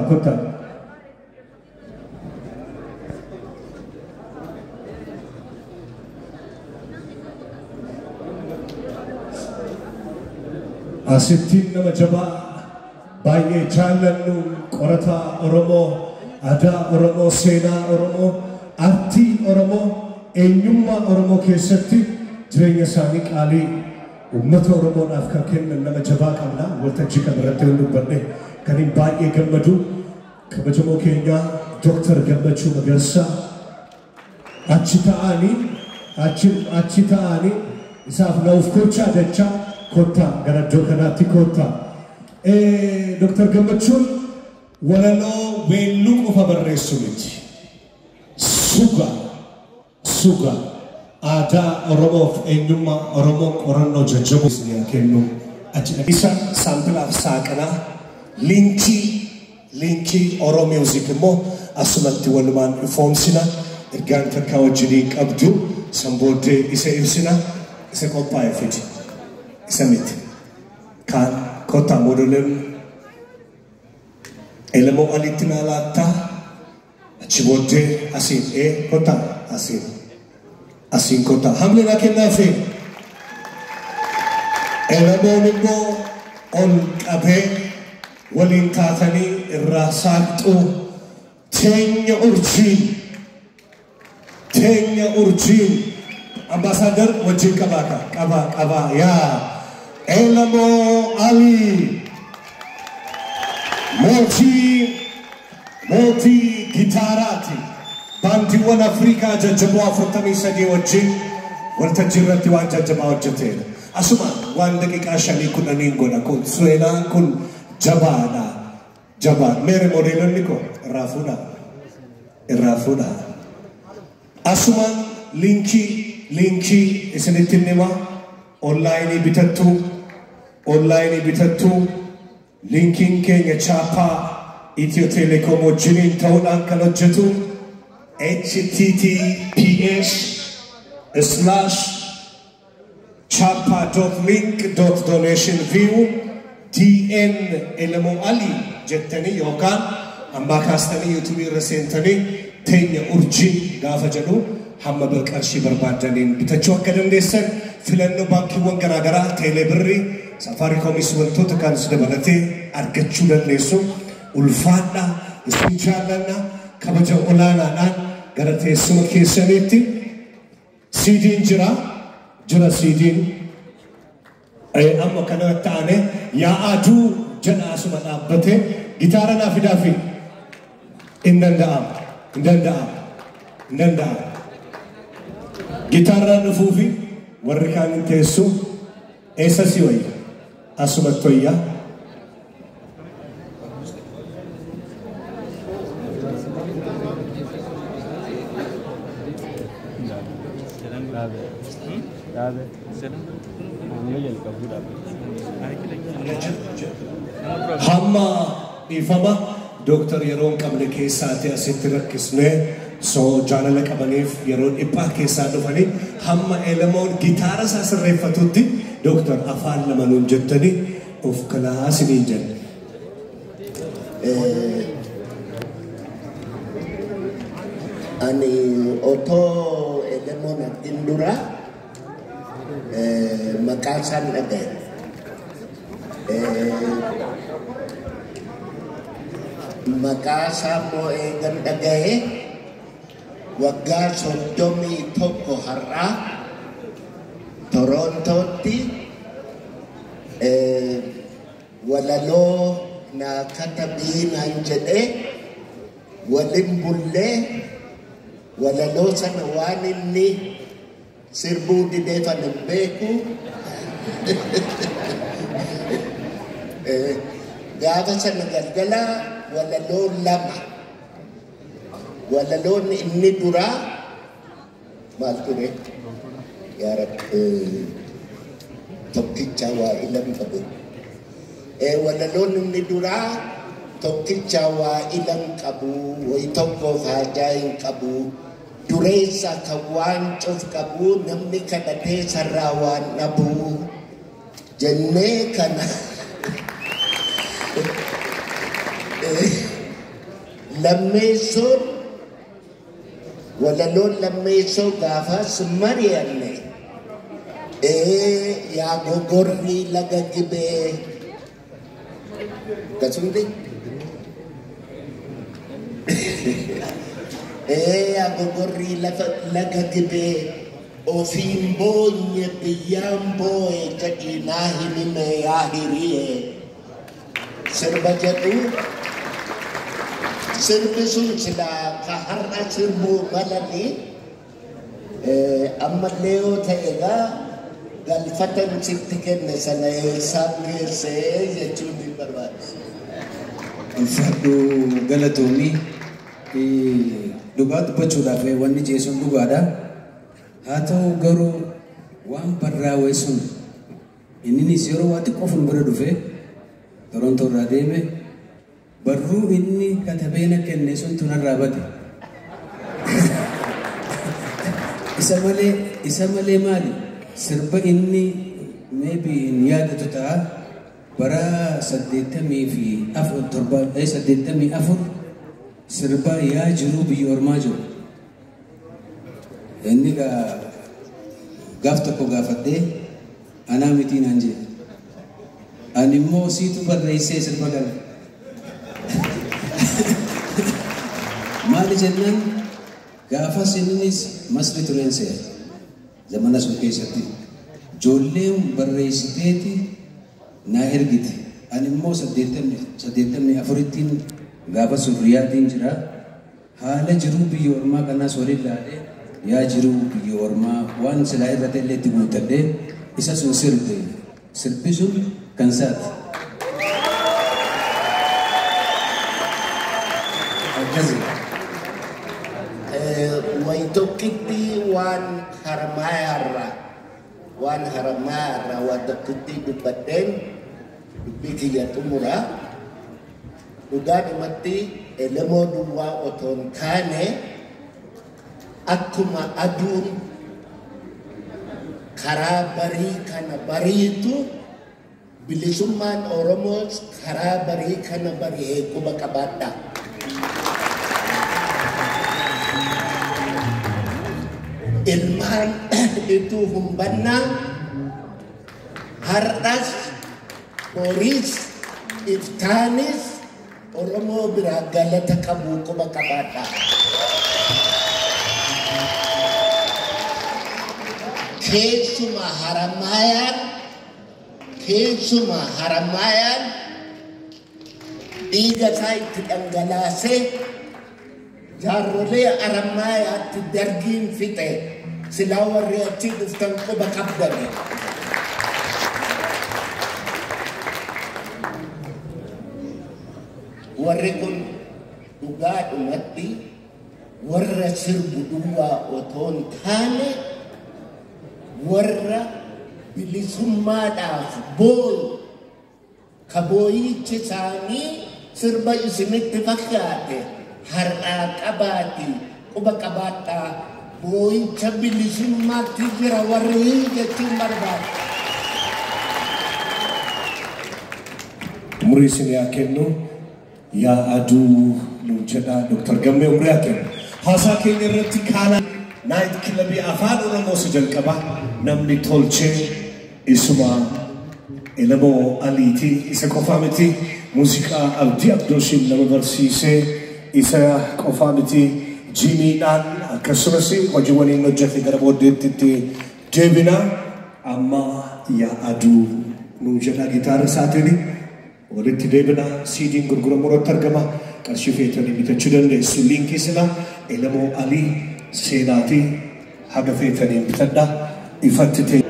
kota. Asittiin nama jabaa baay'ee jaallannu qorataa Oromoo, aadaa Oromoo, seenaa Oromoo, aartii Oromoo, eenyummaa Oromoo keessatti jireenya isaanii qaalii uummata Oromoodhaaf kan kennan nama jabaa qabna. Waltajjii kana irratti waan dubbanne kan hin baay'ee gammadu kabajamoo keenya Dr. Gammachuu Magarsaa achi ta'anii isaaf na'uuf kochaa jechaa kota gara iddoo kanaatti kota. Dr. Gammachuun walaloo weelluu qofa barreessu miti. Suga aadaa Oromoof eenyummaa Oromoo qorannoo jajjaboo isiniif kennu isa saampilaaf saaqanaa liinkii Oromoo Music immoo asumatti walumaan ifoomsina ergaan takkaa wajjinii qabdu san booddee isa ibsina isa qophaa'e fidi. Isamitti kan kota modelim elemoo alitti naalaattaa achi booddee asiin kota asiin kota hamlina kennaafi elemoon immoo ol qabee waliin taatanii irraa saaqxuu teenya urjiin ambassador wajjin qaba yaa Elemoo Ali mootii gitaaraati baandiiwwan Afrikaa jajjaboo 43 wajjin waltajjii irratti waan jajjabaa hojjeteera. Asuma waan daqiiqaa 5 godha kun seenaan kun jabaadha. Meere modeelonni ko irraa fuudha. Asuma liinkii isinitti nima online bitattu linkiin keenya chaapaa Itiyoo Telekoom wajjiniin ta'uudhaan kan hojjetu https://chapa.link.donationview DN Elemoo Ali jettanii yookaan ambaa kaastanii YouTube irra seentanii teenya urjii gaafa jedhu hamma qarshii barbaadaniin bitachuu akka dandeessan filannoo baankiiwwan garaagaraa teelebirrii safaarikoomis wantoota kan dabalatee argachuu dandeessu. Ulfaadha isin jaallanna kabaja olaanaadhaan gara teessuma keessaniitti CD'n jira CD'n amma kanatti taane yaa aduu jedha asuma dhaabbate gitaara naa fidaafi hin danda'ama gitaaraan dhufuufi warri kaan hin teessu eessa si wayya asumatti wayyaa. Hamma ifama Dr. Yeroon qabne keessaati asitti rakkisne soo jaalala qabaniif yeroo dhiphaa keessaa dhufanii hamma elemoon gitaara isaa sirreeffatutti Dr. afaan lama nuun jettanii of kalaasiniin jedhe. Ani otoo elemoon ittiin dura maqaa isaan dhagaye. Maqaa isaa immoo eegan dhagaye waggaa 31 har'aa Torontootti walaloo naa katabii naan jedhee walin bullee walaloo sana waan inni sirbuu didee fan hin beeku gaafa sana galgala walaloo lama walaloon inni duraa maal ture yaa Rabbi tokkicha waa ilan qabu walaloon inni duraa tokkicha waa ilan qabu wayi tokko haajaa hin qabu dureessa kan waan cuf qabu namni kadhatee sarraa waan dhabu jennee kana lammeessoon walaloon lammeessoo gaafas mari'anne yaa gogorrii laga gibee kasumti yaa gogorrii laga gibee ofiin boonye biyyaan boo'e jedhinaa himime yaa hiriyee sirba jedhu sirbi sun silaa ka har'a sirbuu malanii ammallee yoo ta'e egaa galfatan sitti kenne sana eessaan geessee jechuun ni barbaachisa. Ulfaadhu galatoomii dhugaa dubbachuudhaaf wanni jeesuun dhugaadha. Haa ta'u garuu waan barraa'e sun innis yeroo waa xiqqoo fuuldura dhufe Torontoo irraa deeme barruu inni katabeena kenne sun tunarraa bade. Isa malee maali? Sirba inni maybe hin yaadatu ta'a bara 84 sirba yaa jiru biyya ormaa jiru. Inni gaaf tokko gaafadhee anaa mitii naan jedhe. Ani immoo siitu barreessee sirba kana. Maali jennaan gaafas innis masri tureen seera. Zamana sun keessatti ijoolleen barreessiteeti naa ergite. Ani immoo 84 gaafa sun riyaatiin jira. Haala jiruu biyya ormaa kanaas waliin ilaalee yaa jiruu biyya ormaa waan silaa irratti illee itti guutadhee isa sun sirbe. Sirbi sun kan isaati. Akkasii. Waitokiti wan haramayarra wadakiti dubaden dubiki ya tumura ugadi mati elemo dua oton kane akuma adun karabari kana baritu bilisuman oromos karabari kana bari kubakabata ilman itu humbanna hardas boris iftanis oromo biragalata kabu kubakabata kesuma haramayan diga sai tidanggalase jarole aramaya tidargin fite silawar reaksi duftan ko bakabdane warikun duga umati warra sirbu dua oton kane warra bilisummaadhaaf bool kabooyichi isaanii sirba isinitti fakkaate har'aa qabaati quba qabaadhaa booyicha bilisummaatti jira warri jechuun barbaada. Umurii isin yaa kennu yaa aduu nuun jedhaa Dr. Gammee umurii yaa kennu. Haasaa keenya irratti kaana naayit kilabii afaan Oromoo si jalqaba namni tolchee isuma Elemoo Aliiti isa qofaa miti muuziqaa Abdii Abdooshin nama barsiisee isa qofaa miti jiimiidhaan akkasumas hojiiwwan inni hojjete gara booddeetti itti deebina amma yaa aduu nuun jedhaa gitaara isaatiin walitti deebina siidiin gurguramu irratti argama qarshii feetanii bitachuu dandeessu liinkii sila Elemoo Alii seenaatii haga feetanii bitadhaa ifatti ta'e.